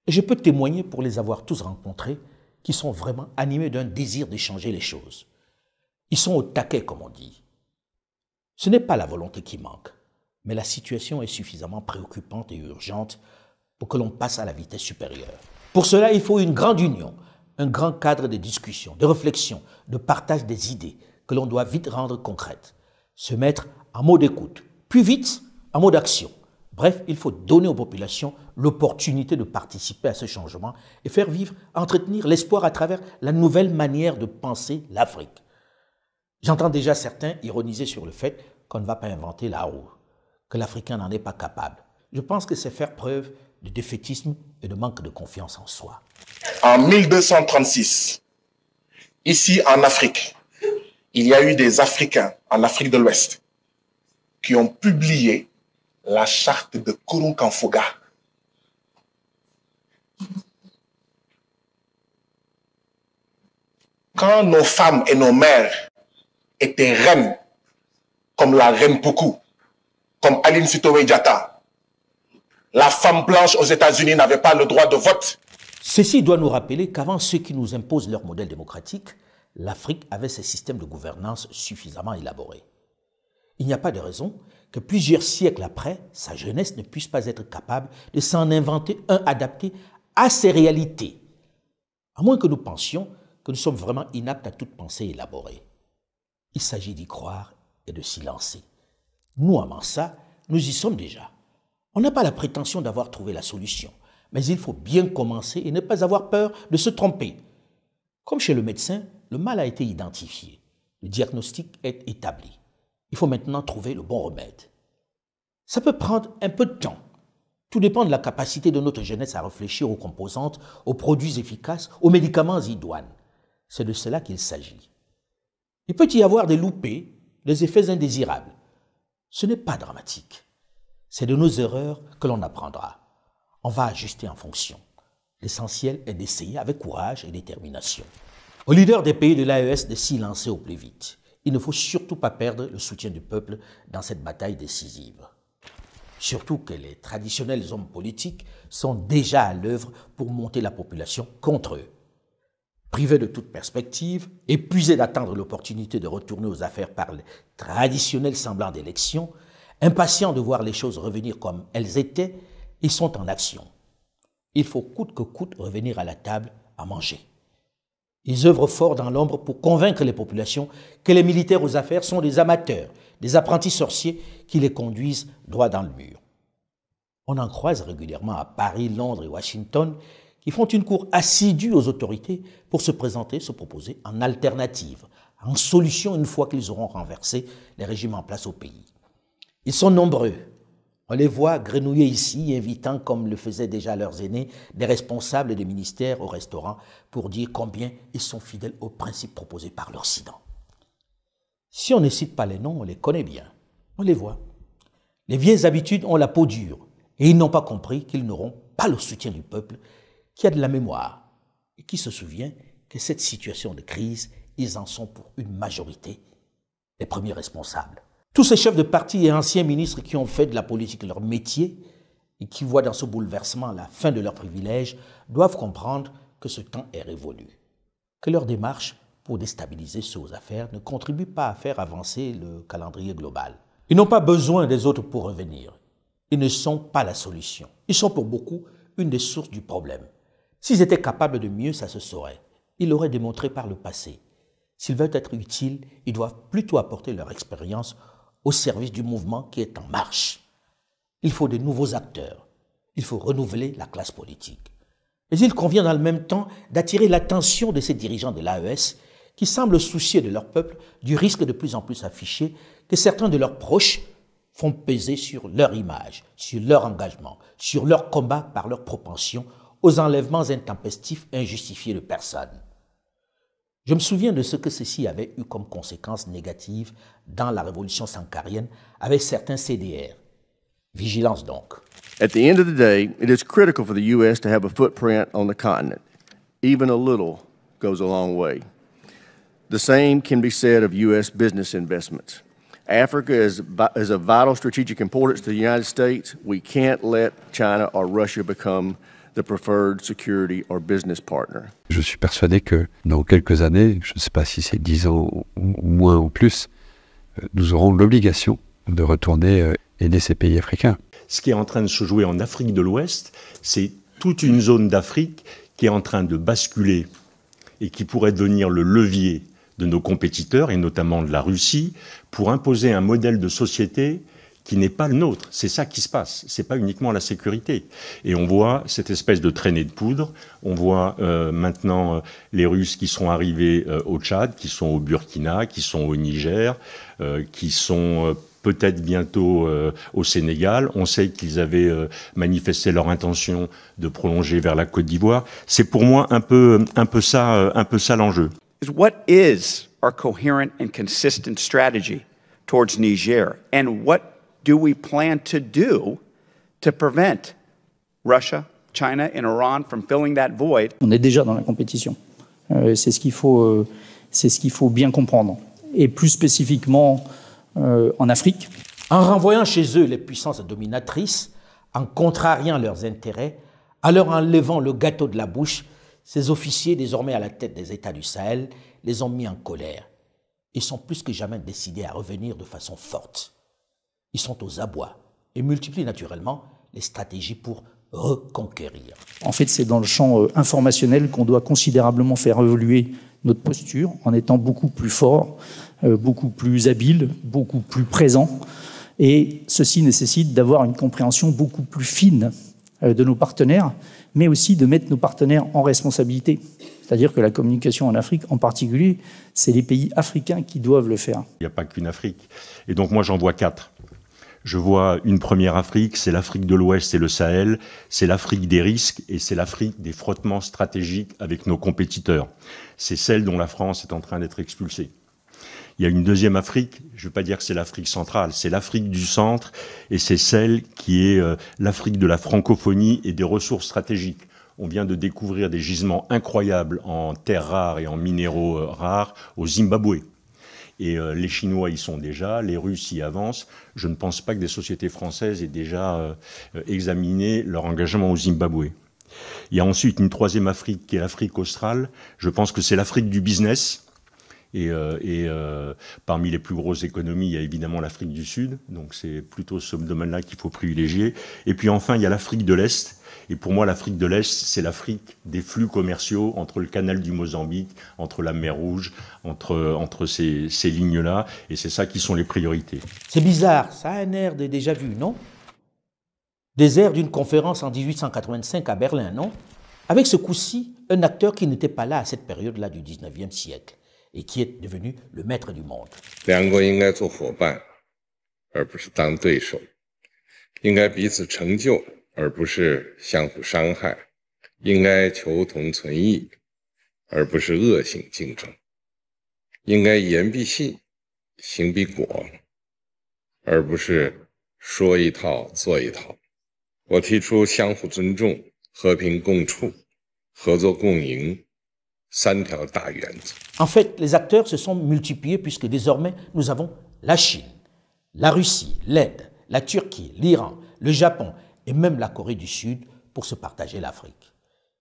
A: Et je peux témoigner pour les avoir tous rencontrés qui sont vraiment animés d'un désir de changer les choses. Ils sont au taquet, comme on dit. Ce n'est pas la volonté qui manque, mais la situation est suffisamment préoccupante et urgente pour que l'on passe à la vitesse supérieure. Pour cela, il faut une grande union, un grand cadre de discussion, de réflexion, de partage des idées que l'on doit vite rendre concrètes, se mettre en mode écoute, puis vite en mode action. Bref, il faut donner aux populations l'opportunité de participer à ce changement et faire vivre, entretenir l'espoir à travers la nouvelle manière de penser l'Afrique. J'entends déjà certains ironiser sur le fait qu'on ne va pas inventer la roue, que l'Africain n'en est pas capable. Je pense que c'est faire preuve de défaitisme et de manque de confiance en soi.
V: En 1236, ici en Afrique, il y a eu des Africains en Afrique de l'Ouest qui ont publié la charte de Kurunkanfoga. Quand nos femmes et nos mères étaient reines, comme la reine Poukou, comme Aline Sitoé Diatta, la femme blanche aux États-Unis n'avait pas le droit de vote.
A: Ceci doit nous rappeler qu'avant ceux qui nous imposent leur modèle démocratique, l'Afrique avait ses systèmes de gouvernance suffisamment élaborés. Il n'y a pas de raison que plusieurs siècles après, sa jeunesse ne puisse pas être capable de s'en inventer un adapté à ses réalités, à moins que nous pensions que nous sommes vraiment inaptes à toute pensée élaborée. Il s'agit d'y croire et de s'y lancer. Nous, à Mansa, nous y sommes déjà. On n'a pas la prétention d'avoir trouvé la solution, mais il faut bien commencer et ne pas avoir peur de se tromper. Comme chez le médecin, le mal a été identifié, le diagnostic est établi. Il faut maintenant trouver le bon remède. Ça peut prendre un peu de temps. Tout dépend de la capacité de notre jeunesse à réfléchir aux composantes, aux produits efficaces, aux médicaments idoines. C'est de cela qu'il s'agit. Il peut y avoir des loupés, des effets indésirables. Ce n'est pas dramatique. C'est de nos erreurs que l'on apprendra. On va ajuster en fonction. L'essentiel est d'essayer avec courage et détermination. Aux leaders des pays de l'AES de s'y lancer au plus vite. Il ne faut surtout pas perdre le soutien du peuple dans cette bataille décisive. Surtout que les traditionnels hommes politiques sont déjà à l'œuvre pour monter la population contre eux. Privés de toute perspective, épuisés d'attendre l'opportunité de retourner aux affaires par les traditionnels semblants d'élections, impatients de voir les choses revenir comme elles étaient, ils sont en action. Il faut coûte que coûte revenir à la table à manger. Ils œuvrent fort dans l'ombre pour convaincre les populations que les militaires aux affaires sont des amateurs, des apprentis sorciers qui les conduisent droit dans le mur. On en croise régulièrement à Paris, Londres et Washington qui font une cour assidue aux autorités pour se présenter, se proposer en alternative, en solution une fois qu'ils auront renversé les régimes en place au pays. Ils sont nombreux. On les voit grenouiller ici, invitant, comme le faisaient déjà leurs aînés, des responsables des ministères au restaurant pour dire combien ils sont fidèles aux principes proposés par l'Occident. Si on ne cite pas les noms, on les connaît bien. On les voit. Les vieilles habitudes ont la peau dure et ils n'ont pas compris qu'ils n'auront pas le soutien du peuple qui a de la mémoire et qui se souvient que cette situation de crise, ils en sont pour une majorité les premiers responsables. Tous ces chefs de parti et anciens ministres qui ont fait de la politique leur métier et qui voient dans ce bouleversement la fin de leurs privilèges doivent comprendre que ce temps est révolu, que leur démarche pour déstabiliser ceux aux affaires ne contribue pas à faire avancer le calendrier global. Ils n'ont pas besoin des autres pour revenir. Ils ne sont pas la solution. Ils sont pour beaucoup une des sources du problème. S'ils étaient capables de mieux, ça se saurait. Ils l'auraient démontré par le passé. S'ils veulent être utiles, ils doivent plutôt apporter leur expérience au service du mouvement qui est en marche. Il faut de nouveaux acteurs. Il faut renouveler la classe politique. Mais il convient dans le même temps d'attirer l'attention de ces dirigeants de l'AES qui semblent soucieux de leur peuple du risque de plus en plus affiché que certains de leurs proches font peser sur leur image, sur leur engagement, sur leur combat par leur propension aux enlèvements intempestifs injustifiés de personnes. Je me souviens de ce que ceci avait eu comme conséquence négative dans la révolution sankarienne avec certains CDR. Vigilance donc.
H: At the end of the day, it is critical for the U.S. to have a footprint on the continent. Even a little goes a long way. The same can be said of U.S. business investments. Africa is of vital strategic importance to the United States. We can't let China or Russia become the preferred security or business partner.
I: Je suis persuadé que dans quelques années, je ne sais pas si c'est 10 ans ou moins ou plus, nous aurons l'obligation de retourner aider ces pays africains.
J: Ce qui est en train de se jouer en Afrique de l'Ouest, c'est toute une zone d'Afrique qui est en train de basculer et qui pourrait devenir le levier de nos compétiteurs, et notamment de la Russie, pour imposer un modèle de société qui n'est pas le nôtre. C'est ça qui se passe. C'est pas uniquement la sécurité. Et on voit cette espèce de traînée de poudre. On voit maintenant les Russes qui sont arrivés au Tchad, qui sont au Burkina, qui sont au Niger, qui sont peut-être bientôt au Sénégal. On sait qu'ils avaient manifesté leur intention de prolonger vers la Côte d'Ivoire. C'est pour moi un peu ça l'enjeu.
K: What is our coherent and consistent strategy towards Niger, and what do we plan to do to prevent Russia, China, and Iran from filling that void?
F: On est déjà dans la compétition. C'est ce qu'il faut bien comprendre. Et plus spécifiquement en Afrique.
A: En renvoyant chez eux les puissances dominatrices, en contrariant leurs intérêts, en leur enlevant le gâteau de la bouche, ces officiers, désormais à la tête des États du Sahel, les ont mis en colère. Ils sont plus que jamais décidés à revenir de façon forte. Ils sont aux abois et multiplient naturellement les stratégies pour reconquérir.
F: En fait, c'est dans le champ informationnel qu'on doit considérablement faire évoluer notre posture en étant beaucoup plus fort, beaucoup plus habile, beaucoup plus présent. Et ceci nécessite d'avoir une compréhension beaucoup plus fine de nos partenaires, mais aussi de mettre nos partenaires en responsabilité. C'est-à-dire que la communication en Afrique, en particulier, c'est les pays africains qui doivent le faire.
J: Il n'y a pas qu'une Afrique. Et donc moi, j'en vois 4. Je vois une première Afrique, c'est l'Afrique de l'Ouest et le Sahel, c'est l'Afrique des risques et c'est l'Afrique des frottements stratégiques avec nos compétiteurs. C'est celle dont la France est en train d'être expulsée. Il y a une deuxième Afrique, je ne veux pas dire que c'est l'Afrique centrale, c'est l'Afrique du centre et c'est celle qui est l'Afrique de la francophonie et des ressources stratégiques. On vient de découvrir des gisements incroyables en terres rares et en minéraux rares au Zimbabwe. Et les Chinois y sont déjà, les Russes y avancent. Je ne pense pas que des sociétés françaises aient déjà examiné leur engagement au Zimbabwe. Il y a ensuite une troisième Afrique qui est l'Afrique australe. Je pense que c'est l'Afrique du business. Et parmi les plus grosses économies, il y a évidemment l'Afrique du Sud. Donc c'est plutôt ce domaine-là qu'il faut privilégier. Et puis enfin, il y a l'Afrique de l'Est. Et pour moi, l'Afrique de l'Est, c'est l'Afrique des flux commerciaux entre le canal du Mozambique, entre la mer Rouge, entre ces lignes-là. Et c'est ça qui sont les priorités.
A: C'est bizarre, ça a un air de déjà vu, non? Des airs d'une conférence en 1885 à Berlin, non? Avec ce coup-ci, un acteur qui n'était pas là à cette période-là du 19e siècle et qui est devenu le maître du monde.
L: 两国应该做伙伴，而不是当对手，应该彼此成就，而不是相互伤害，应该求同存异，而不是恶性竞争，应该言必信，行必果，而不是说一套做一套。我提出相互尊重、和平共处、合作共赢三条大原则。
A: En fait, les acteurs se sont multipliés puisque désormais nous avons la Chine, la Russie, l'Inde, la Turquie, l'Iran, le Japon et même la Corée du Sud pour se partager l'Afrique.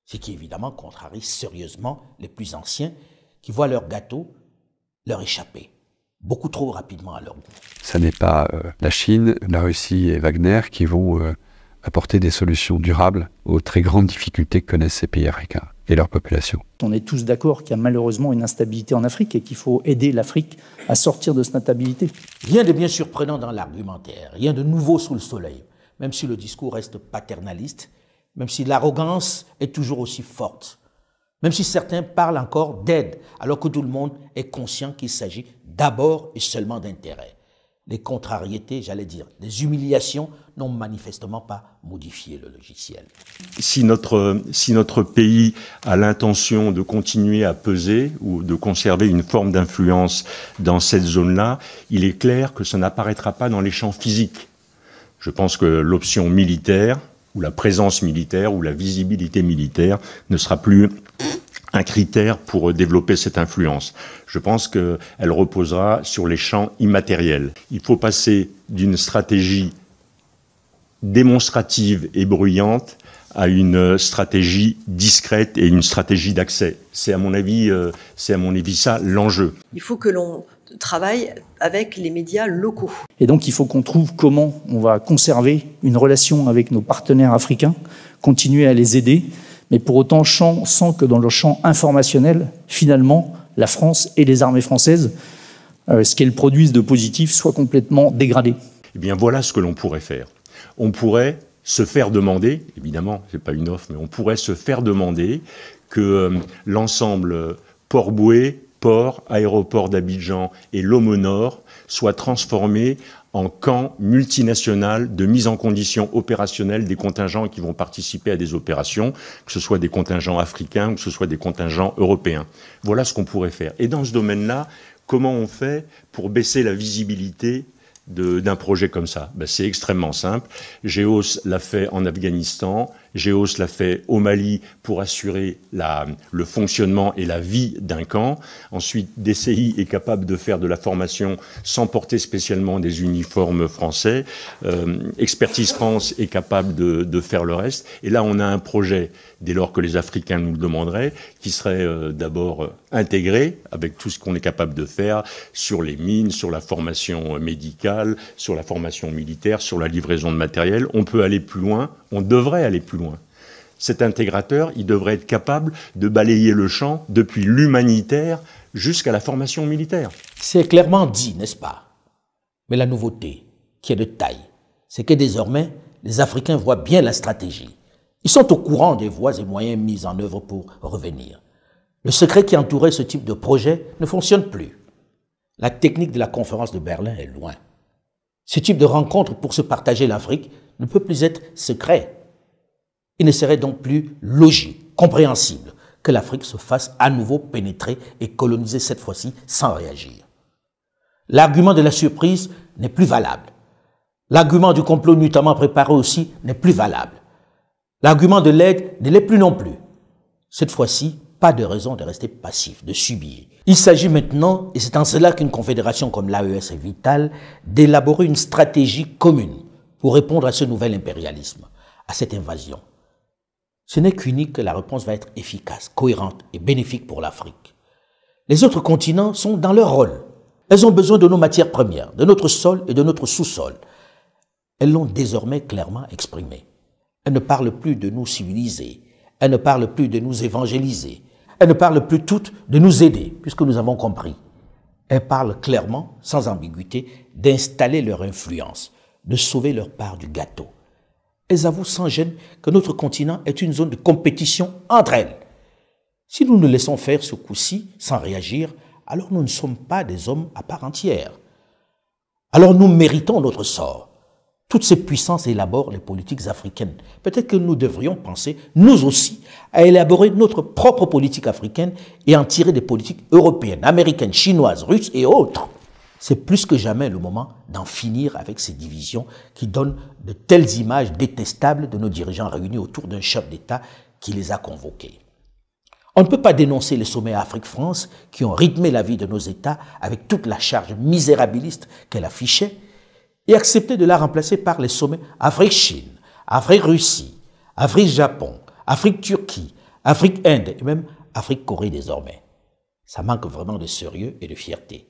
A: Ce qui évidemment contrarie sérieusement les plus anciens qui voient leur gâteau leur échapper beaucoup trop rapidement à leur goût.
I: Ce n'est pas la Chine, la Russie et Wagner qui vont apporter des solutions durables aux très grandes difficultés que connaissent ces pays africains. et leur population.
F: On est tous d'accord qu'il y a malheureusement une instabilité en Afrique et qu'il faut aider l'Afrique à sortir de cette instabilité.
A: Rien de bien surprenant dans l'argumentaire, rien de nouveau sous le soleil, même si le discours reste paternaliste, même si l'arrogance est toujours aussi forte, même si certains parlent encore d'aide, alors que tout le monde est conscient qu'il s'agit d'abord et seulement d'intérêt. Les contrariétés, j'allais dire, les humiliations n'ont manifestement pas modifié le logiciel.
J: Si notre pays a l'intention de continuer à peser ou de conserver une forme d'influence dans cette zone-là, il est clair que ça n'apparaîtra pas dans les champs physiques. Je pense que l'option militaire, ou la présence militaire, ou la visibilité militaire ne sera plus un critère pour développer cette influence. Je pense qu'elle reposera sur les champs immatériels. Il faut passer d'une stratégie démonstrative et bruyante à une stratégie discrète et une stratégie d'accès. C'est à mon avis ça l'enjeu.
M: Il faut que l'on travaille avec les médias locaux.
F: Et donc il faut qu'on trouve comment on va conserver une relation avec nos partenaires africains, continuer à les aider, mais pour autant sans que dans le champ informationnel, finalement, la France et les armées françaises, ce qu'elles produisent de positif, soit complètement dégradé.
J: Eh bien voilà ce que l'on pourrait faire. On pourrait se faire demander, évidemment, c'est pas une offre, mais on pourrait se faire demander que l'ensemble Port-Bouët, port, aéroport d'Abidjan et Lomé Nord soient transformés en camp multinational de mise en condition opérationnelle des contingents qui vont participer à des opérations, que ce soit des contingents africains ou que ce soit des contingents européens. Voilà ce qu'on pourrait faire. Et dans ce domaine-là, comment on fait pour baisser la visibilité d'un projet comme ça? C'est extrêmement simple. GEOS l'a fait en Afghanistan, GEOS l'a fait au Mali pour assurer le fonctionnement et la vie d'un camp. Ensuite, DCI est capable de faire de la formation sans porter spécialement des uniformes français. Expertise France est capable de faire le reste. Et là, on a un projet, dès lors que les Africains nous le demanderaient, qui serait d'abord intégré avec tout ce qu'on est capable de faire sur les mines, sur la formation médicale, sur la formation militaire, sur la livraison de matériel. On peut aller plus loin, on devrait aller plus loin. Cet intégrateur, il devrait être capable de balayer le champ depuis l'humanitaire jusqu'à la formation militaire.
A: C'est clairement dit, n'est-ce pas? Mais la nouveauté, qui est de taille, c'est que désormais, les Africains voient bien la stratégie. Ils sont au courant des voies et moyens mis en œuvre pour revenir. Le secret qui entourait ce type de projet ne fonctionne plus. La technique de la conférence de Berlin est loin. Ce type de rencontre pour se partager l'Afrique ne peut plus être secret. Il ne serait donc plus logique, compréhensible, que l'Afrique se fasse à nouveau pénétrer et coloniser cette fois-ci sans réagir. L'argument de la surprise n'est plus valable. L'argument du complot nuitamment préparé aussi n'est plus valable. L'argument de l'aide ne l'est plus non plus. Cette fois-ci, pas de raison de rester passif, de subir. Il s'agit maintenant, et c'est en cela qu'une confédération comme l'AES est vitale, d'élaborer une stratégie commune pour répondre à ce nouvel impérialisme, à cette invasion. Ce n'est qu'unique que la réponse va être efficace, cohérente et bénéfique pour l'Afrique. Les autres continents sont dans leur rôle. Elles ont besoin de nos matières premières, de notre sol et de notre sous-sol. Elles l'ont désormais clairement exprimé. Elles ne parlent plus de nous civiliser. Elles ne parlent plus de nous évangéliser. Elles ne parlent plus toutes de nous aider, puisque nous avons compris. Elles parlent clairement, sans ambiguïté, d'installer leur influence, de sauver leur part du gâteau. Elles avouent sans gêne que notre continent est une zone de compétition entre elles. Si nous nous laissons faire ce coup-ci sans réagir, alors nous ne sommes pas des hommes à part entière. Alors nous méritons notre sort. Toutes ces puissances élaborent les politiques africaines. Peut-être que nous devrions penser, nous aussi, à élaborer notre propre politique africaine et en tirer des politiques européennes, américaines, chinoises, russes et autres. C'est plus que jamais le moment d'en finir avec ces divisions qui donnent de telles images détestables de nos dirigeants réunis autour d'un chef d'État qui les a convoqués. On ne peut pas dénoncer les sommets Afrique-France qui ont rythmé la vie de nos États avec toute la charge misérabiliste qu'elle affichait et accepter de la remplacer par les sommets Afrique-Chine, Afrique-Russie, Afrique-Japon, Afrique-Turquie, Afrique-Inde et même Afrique-Corée désormais. Ça manque vraiment de sérieux et de fierté.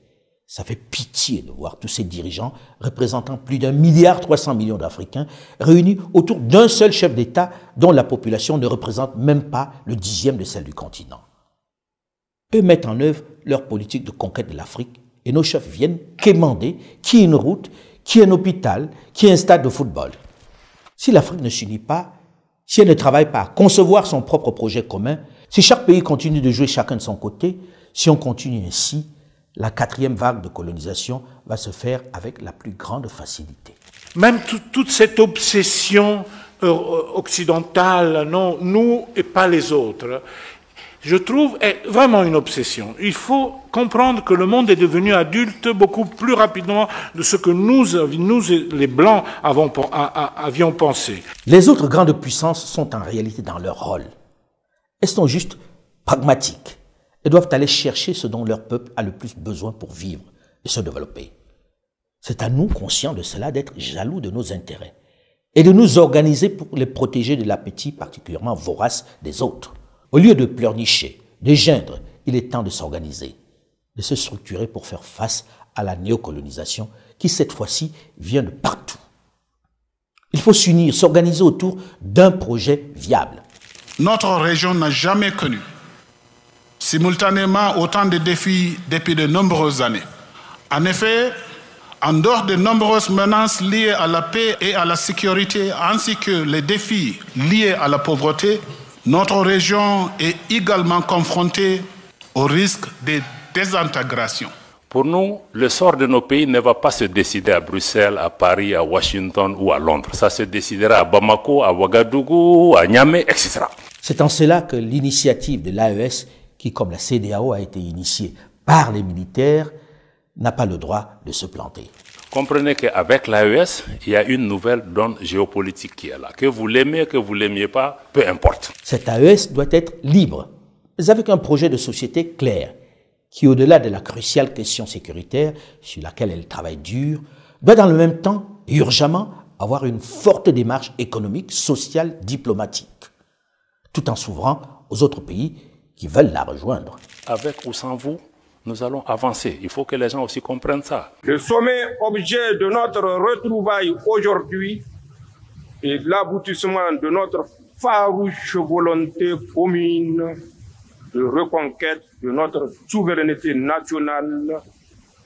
A: Ça fait pitié de voir tous ces dirigeants représentant plus d'1,3 milliard d'Africains réunis autour d'un seul chef d'État dont la population ne représente même pas le 10e de celle du continent. Eux mettent en œuvre leur politique de conquête de l'Afrique et nos chefs viennent quémander qui est une route, qui est un hôpital, qui est un stade de football. Si l'Afrique ne s'unit pas, si elle ne travaille pas à concevoir son propre projet commun, si chaque pays continue de jouer chacun de son côté, si on continue ainsi, la 4e vague de colonisation va se faire avec la plus grande facilité.
E: Même toute cette obsession occidentale, non, nous et pas les autres, je trouve est vraiment une obsession. Il faut comprendre que le monde est devenu adulte beaucoup plus rapidement de ce que nous les Blancs, avions pensé.
A: Les autres grandes puissances sont en réalité dans leur rôle. Elles sont juste pragmatiques. Elles doivent aller chercher ce dont leur peuple a le plus besoin pour vivre et se développer. C'est à nous, conscients de cela, d'être jaloux de nos intérêts et de nous organiser pour les protéger de l'appétit particulièrement vorace des autres. Au lieu de pleurnicher, de geindre, il est temps de s'organiser, de se structurer pour faire face à la néocolonisation qui, cette fois-ci, vient de partout. Il faut s'unir, s'organiser autour d'un projet viable.
V: Notre région n'a jamais connu simultanément autant de défis depuis de nombreuses années. En effet, en dehors de nombreuses menaces liées à la paix et à la sécurité, ainsi que les défis liés à la pauvreté, notre région est également confrontée au risque de désintégration.
D: Pour nous, le sort de nos pays ne va pas se décider à Bruxelles, à Paris, à Washington ou à Londres. Ça se décidera à Bamako, à Ouagadougou, à Niamey, etc.
A: C'est en cela que l'initiative de l'AES, qui, comme la CEDEAO, a été initiée par les militaires, n'a pas le droit de se planter.
D: Comprenez qu'avec l'AES, il y a une nouvelle donne géopolitique qui est là. Que vous l'aimez, que vous ne l'aimiez pas, peu importe.
A: Cette AES doit être libre, mais avec un projet de société clair, qui, au-delà de la cruciale question sécuritaire, sur laquelle elle travaille dur, doit dans le même temps, et urgemment, avoir une forte démarche économique, sociale, diplomatique, tout en s'ouvrant aux autres pays qui veulent la rejoindre.
D: Avec ou sans vous, nous allons avancer. Il faut que les gens aussi comprennent ça.
B: Le sommet objet de notre retrouvaille aujourd'hui est l'aboutissement de notre farouche volonté commune de reconquête de notre souveraineté nationale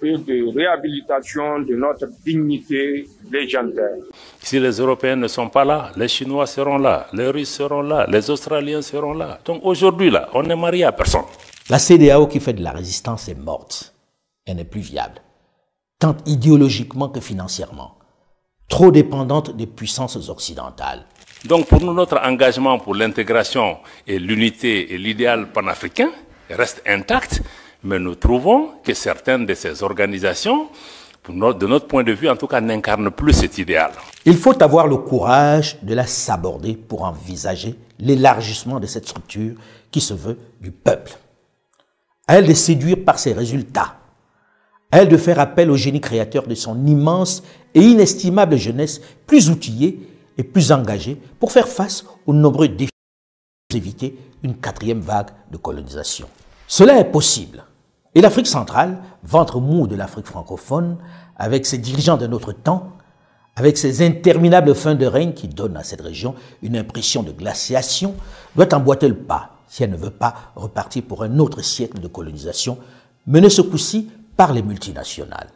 B: et de réhabilitation de notre dignité légendaire.
D: Si les Européens ne sont pas là, les Chinois seront là, les Russes seront là, les Australiens seront là. Donc aujourd'hui, là, on n'est marié à personne.
A: La CEDEAO qui fait de la résistance est morte. Elle n'est plus viable, tant idéologiquement que financièrement, trop dépendante des puissances occidentales.
D: Donc pour nous, notre engagement pour l'intégration et l'unité et l'idéal panafricain reste intact, mais nous trouvons que certaines de ces organisations, de notre point de vue en tout cas, n'incarnent plus cet idéal.
A: Il faut avoir le courage de la saborder pour envisager l'élargissement de cette structure qui se veut du peuple. À elle de séduire par ses résultats, à elle de faire appel au génie créateur de son immense et inestimable jeunesse, plus outillée et plus engagée pour faire face aux nombreux défis et éviter une 4e vague de colonisation. Cela est possible. Et l'Afrique centrale, ventre mou de l'Afrique francophone, avec ses dirigeants de notre temps, avec ses interminables fins de règne qui donnent à cette région une impression de glaciation, doit emboîter le pas si elle ne veut pas repartir pour un autre siècle de colonisation, mené ce coup-ci par les multinationales.